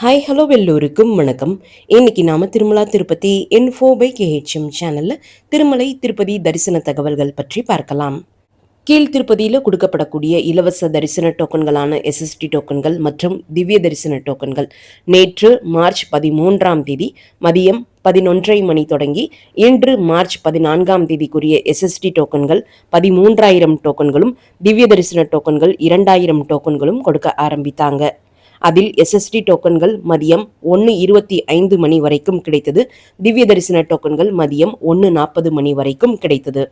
Hi hello எல்லோருக்கும் வணக்கம். இன்னைக்கு நாம திருமலா திருப்பதி இன்ஃபோ பை கேஹெச்எம் சேனல்ல திருமலை திருப்பதி தரிசன தகவல்கள் பற்றி பார்க்கலாம். கீழ் திருப்பதியில கொடுக்கப்படக்கூடிய இலவச தரிசன டோக்கன்களான எஸ்எஸ்டி டோக்கன்கள் மற்றும் திவ்ய தரிசன டோக்கன்கள் நேற்று மார்ச் 13ஆம் தேதி மதியம் 11:30 மணி தொடங்கி இன்று மார்ச் 14ஆம் தேதிக்குரிய எஸ்எஸ்டி டோக்கன்கள் 13,000 டோக்கன்களும் திவ்ய தரிசன டோக்கன்கள் 2,000 டோக்கன்களும் கொடுக்க ஆரம்பித்தாங்க. அதில் எஸ்எஸ்டி டோக்கன்கள் மதியம் 1:25 மணி வரைக்கும் கிடைத்தது. திவ்ய தரிசன டோக்கன்கள் மதியம் 1:40 மணி வரைக்கும் கிடைத்தது.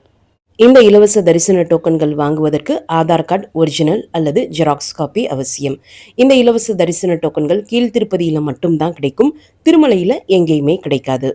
இந்த இலவச தரிசன டோக்கன்கள் வாங்குவதற்கு ஆதார் கார்டு ஒரிஜினல் அல்லது ஜெராக்ஸ் காப்பி அவசியம். இந்த இலவச தரிசன டோக்கன்கள் கீழ் திருப்பதியில மட்டும்தான் கிடைக்கும். திருமலையில எங்கேயுமே கிடைக்காது.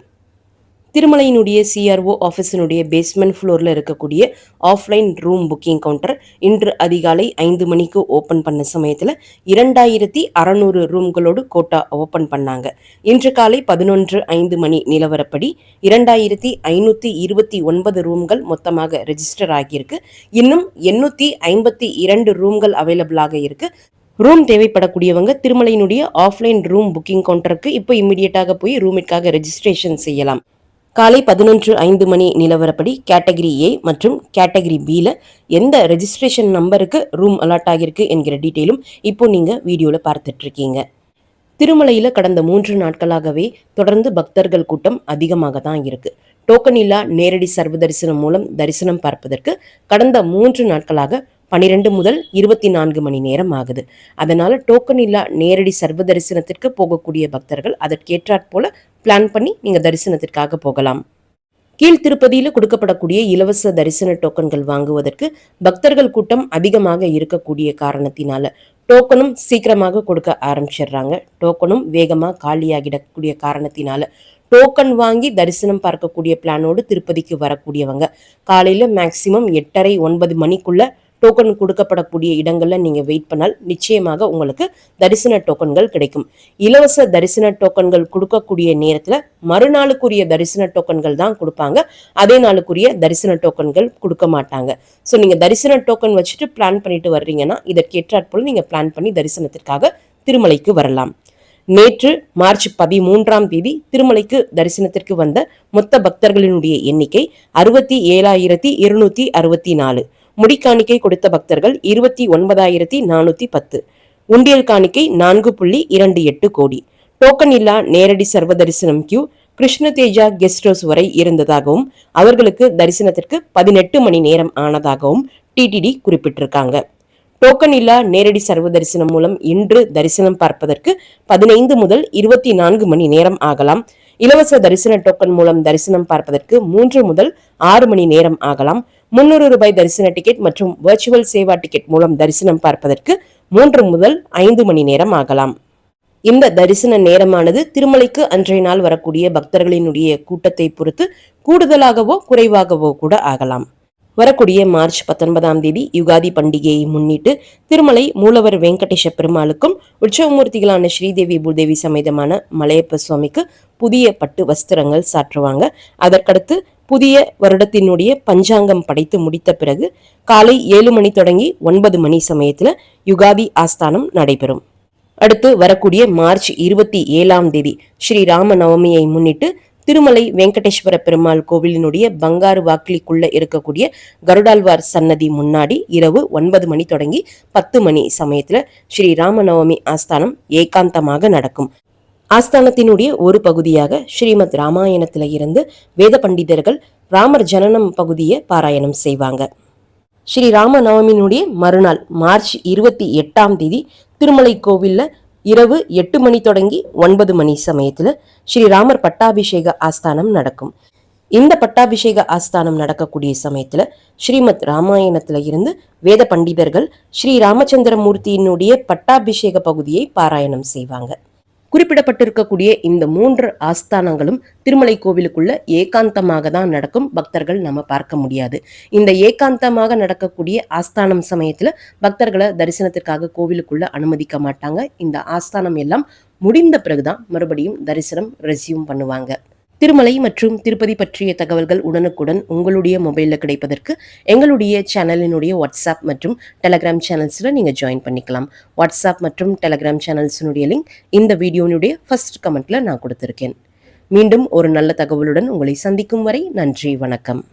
திருமலையினுடைய சிஆர்ஓ ஆஃபீஸினுடைய பேஸ்மெண்ட் ஃப்ளோரில் இருக்கக்கூடிய ஆஃப்லைன் ரூம் புக்கிங் கவுண்டர் இன்று அதிகாலை 5 மணிக்கு ஓப்பன் பண்ண சமயத்தில் 2,600 ரூம்களோடு கோட்டா ஓப்பன் பண்ணாங்க. இன்று காலை 11:05 மணி நிலவரப்படி 2,529 ரூம்கள் மொத்தமாக ரெஜிஸ்டர் ஆகியிருக்கு. இன்னும் 852 ரூம்கள் அவைலபிளாக இருக்கு. ரூம் தேவைப்படக்கூடியவங்க திருமலையினுடைய ஆஃப்லைன் ரூம் புக்கிங் கவுண்டருக்கு இப்போ இம்மிடியட்டாக போய் ரூமிற்காக ரெஜிஸ்ட்ரேஷன் செய்யலாம். காலை 11:05 மணி நிலவரப்படி கேட்டகரி ஏ மற்றும் கேட்டகரி பியில் எந்த ரெஜிஸ்ட்ரேஷன் நம்பருக்கு ரூம் அலாட் ஆகியிருக்கு என்கிற டீட்டெயிலும் இப்போ நீங்கள் வீடியோவில் பார்த்துட்ருக்கீங்க. திருமலையில் கடந்த 3 நாட்களாகவே தொடர்ந்து பக்தர்கள் கூட்டம் அதிகமாக தான் இருக்கு. டோக்கன் இல்லா நேரடி சர்வ தரிசனம் மூலம் தரிசனம் பார்ப்பதற்கு கடந்த 3 நாட்களாக 12 முதல் 24 மணி நேரம் ஆகுது. அதனால டோக்கன் இல்லா நேரடி சர்வ தரிசனத்திற்கு போகக்கூடிய பக்தர்கள் அதற்கேற்றாற் போல பிளான் பண்ணி நீங்க தரிசனத்திற்காக போகலாம். கீழ் திருப்பதியில கொடுக்கப்படக்கூடிய இலவச தரிசன டோக்கன்கள் வாங்குவதற்கு பக்தர்கள் கூட்டம் அதிகமாக இருக்கக்கூடிய காரணத்தினால டோக்கனும் சீக்கிரமாக கொடுக்க ஆரம்பிச்சிடுறாங்க. டோக்கனும் வேகமா காலியாகிடக்கூடிய காரணத்தினால டோக்கன் வாங்கி தரிசனம் பார்க்கக்கூடிய பிளானோடு திருப்பதிக்கு வரக்கூடியவங்க காலையில மேக்சிமம் 8:30-9 மணிக்குள்ள டோக்கன் கொடுக்கப்படக்கூடிய இடங்கள்ல நீங்க வெயிட் பண்ணால் நிச்சயமாக உங்களுக்கு தரிசன டோக்கன்கள் கிடைக்கும். இலவச தரிசன டோக்கன்கள் கொடுக்கக்கூடிய நேரத்துல மறுநாளுக்குரிய தரிசன டோக்கன்கள் தான் கொடுப்பாங்க. அதே நாளுக்குரிய தரிசன டோக்கன்கள் கொடுக்க மாட்டாங்க. ஸோ நீங்க தரிசன டோக்கன் வச்சுட்டு பிளான் பண்ணிட்டு வர்றீங்கன்னா இதற்கேற்றாற்போல் நீங்க பிளான் பண்ணி தரிசனத்திற்காக திருமலைக்கு வரலாம். நேற்று மார்ச் 13ஆம் தேதி திருமலைக்கு தரிசனத்திற்கு வந்த மொத்த பக்தர்களினுடைய எண்ணிக்கை 67,264. முடிக்காணிக்கை கொடுத்த பக்தர்கள் 29,410. உண்டியல் காணிக்கை 4.28 கோடி. டோக்கன் இல்லா நேரடி சர்வ தரிசனம் queue Krishna Teja guest house வரை இருந்ததாகவும் அவர்களுக்கு தரிசனத்திற்கு 18 மணி நேரம் ஆனதாகவும் டிடிடி குறிப்பிட்டிருக்காங்க. டோக்கன் இல்லா நேரடி சர்வ தரிசனம் மூலம் இன்று தரிசனம் பார்ப்பதற்கு 15 முதல் 24 மணி நேரம் ஆகலாம். இலவச தரிசன டோக்கன் மூலம் தரிசனம் பார்ப்பதற்கு 3 முதல் 6 மணி நேரம் ஆகலாம். 300 ரூபாய் தரிசன டிக்கெட் மற்றும் வர்ச்சுவல் சேவா டிக்கெட் மூலம் தரிசனம் பார்ப்பதற்கு 3 முதல் 5 மணி நேரம் ஆகலாம். இந்த தரிசன நேரமானது திருமலைக்கு அன்றைய நாள் வரக்கூடிய பக்தர்களினுடைய கூட்டத்தை பொறுத்து கூடுதலாகவோ குறைவாகவோ கூட ஆகலாம். வரக்கூடிய மார்ச் 19ஆம் தேதி யுகாதி பண்டிகையை முன்னிட்டு திருமலை மூலவர் வெங்கடேஷ பெருமாளுக்கும் உற்சவமூர்த்திகளான ஸ்ரீதேவி பூதேவி சமேதமான மலையப்ப சுவாமிக்கு புதிய பட்டு வஸ்திரங்கள் சாற்றுவாங்க. அதற்கடுத்து புதிய வருடத்தினுடைய பஞ்சாங்கம் படைத்து முடித்த பிறகு காலை 7 மணி தொடங்கி 9 மணி சமயத்துல யுகாதி ஆஸ்தானம் நடைபெறும். அடுத்து வரக்கூடிய மார்ச் 27ஆம் தேதி ஸ்ரீ ராம நவமியை முன்னிட்டு திருமலை வெங்கடேஸ்வர பெருமாள் கோவிலினுடைய பங்காரு வாக்கிலிக்குள்ள இருக்கக்கூடிய கருடாழ்வார் சன்னதி முன்னாடி இரவு 9 மணி தொடங்கி 10 மணி சமயத்துல ஸ்ரீ ராமநவமி ஆஸ்தானம் ஏகாந்தமாக நடக்கும். ஆஸ்தானத்தினுடைய ஒரு பகுதியாக ஸ்ரீமத் ராமாயணத்துல இருந்து வேத பண்டிதர்கள் ராமர் ஜனனம் பகுதியை பாராயணம் செய்வாங்க. ஸ்ரீ ராமநவமியினுடைய மறுநாள் மார்ச் 28ஆம் தேதி திருமலை கோவில்ல இரவு 8 மணி தொடங்கி 9 மணி சமயத்துல ஸ்ரீராமர் பட்டாபிஷேக ஆஸ்தானம் நடக்கும். இந்த பட்டாபிஷேக ஆஸ்தானம் நடக்கக்கூடிய சமயத்துல ஸ்ரீமத் ராமாயணத்துல இருந்து வேத பண்டிதர்கள் ஸ்ரீ ராமச்சந்திரமூர்த்தியினுடைய பட்டாபிஷேக பகுதியை பாராயணம் செய்வாங்க. குறிப்பிடப்பட்டிருக்கக்கூடிய இந்த 3 ஆஸ்தானங்களும் திருமலை கோவிலுக்குள்ள ஏகாந்தமாக தான் நடக்கும். பக்தர்கள் நம்ம பார்க்க முடியாது. இந்த ஏகாந்தமாக நடக்கக்கூடிய ஆஸ்தானம் சமயத்துல பக்தர்களை தரிசனத்திற்காக கோவிலுக்குள்ள அனுமதிக்க மாட்டாங்க. இந்த ஆஸ்தானம் எல்லாம் முடிந்த பிறகுதான் மறுபடியும் தரிசனம் ரெஸ்யூம் பண்ணுவாங்க. திருமலை மற்றும் திருப்பதி பற்றிய தகவல்கள் உடனுக்குடன் உங்களுடைய மொபைலில் கிடைப்பதற்கு எங்களுடைய சேனலினுடைய வாட்ஸ்அப் மற்றும் டெலகிராம் சேனல்ஸில் நீங்கள் ஜாயின் பண்ணிக்கலாம். வாட்ஸ்அப் மற்றும் டெலகிராம் சேனல்ஸினுடைய லிங்க் இந்த வீடியோனுடைய ஃபர்ஸ்ட் கமெண்ட்டில் நான் கொடுத்துருக்கேன். மீண்டும் ஒரு நல்ல தகவலுடன் உங்களை சந்திக்கும் வரை நன்றி, வணக்கம்.